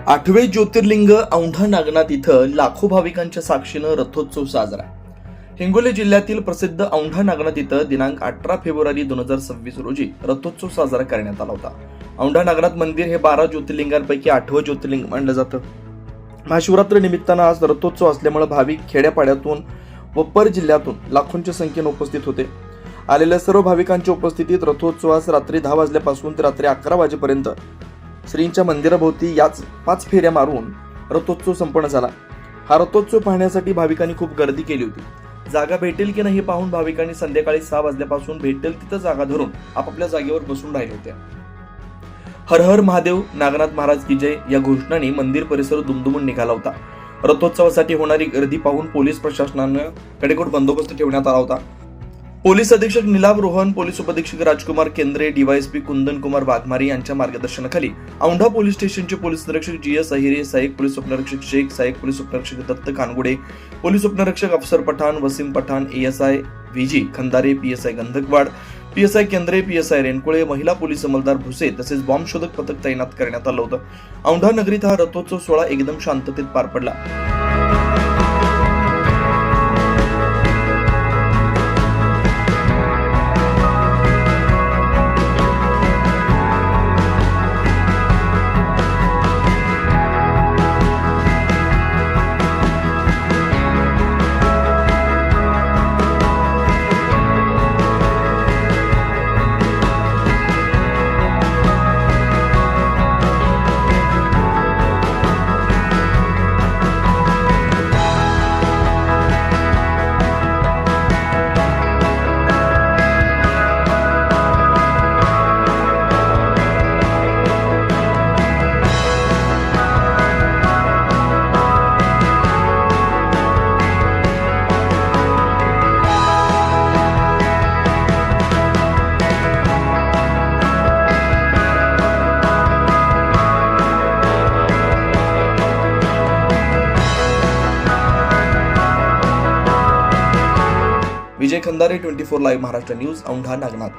आठवे ज्योतिर्लिंग औंढा नागनाथ इथं लाखो भाविकांच्या साक्षीनं रथोत्सव साजरा. हिंगोली जिल्ह्यातील प्रसिद्ध औंढा नागनाथ इथं दिनांक 18 फेब्रुवारी 2026 रोजी रथोत्सव साजरा करण्यात आला होता. औंढा नागनाथ मंदिर हे 12 ज्योतिर्लिंगांपैकी 8वं ज्योतिर्लिंग मानलं जातं. महाशिवरात्र निमित्तानं आज रथोत्सव असल्यामुळे भाविक खेड्यापाड्यातून व पर जिल्ह्यातून लाखोंच्या संख्येने उपस्थित होते. आलेल्या सर्व भाविकांच्या उपस्थितीत रथोत्सवास रात्री 10 वाजल्यापासून ते रात्री 11 वाजेपर्यंत श्रींच्या मंदिराभोवती याच 5 फेऱ्या मारून रथोत्सव संपन्न झाला. हा रथोत्सव पाहण्यासाठी भाविकांनी खूप गर्दी केली होती. जागा भेटेल की नाही पाहून भाविकांनी संध्याकाळी 6 वाजल्यापासून भेटेल तिथं जागा धरून आपापल्या जागेवर बसून राहिले होते. हर हर महादेव, नागनाथ महाराज की जय या घोषणांनी मंदिर परिसर दुमदुमून निघाला होता. रथोत्सवासाठी होणारी गर्दी पाहून पोलीस प्रशासनानं कडेकोट बंदोबस्त ठेवण्यात आला होता. पोलीस अधीक्षक निलाभ रोहन, पोलीस उपअधीक्षक राजकुमार केंद्रे, डीवायएसपी कुंदन कुमार वाघमारे यांच्या मार्गदर्शनाखाली औंढा पोलीस स्टेशनचे पोलीस निरीक्षक GS अहिरे, सहाय्यक पोलीस उपनिरीक्षक शेख, सहाय्यक पोलीस उपनिरीक्षक दत्त कानगुडे, पोलीस उपनिरीक्षक अफसर Pathan, Wasim Pathan, ASI VG Khandare, PSI गंधकवाड, PSI केंद्रे, PSI रेणकुळे, महिला पोलीस अंमलदार भुसे तसेच बॉम्ब शोधक पथक तैनात करण्यात आलं होतं. औंढा नगरीत हा रथोत्सव सोहळा एकदम शांततेत पार पडला. विजय खंदारे, 24 लाईव्ह महाराष्ट्र न्यूज, औंढा नागनाथ.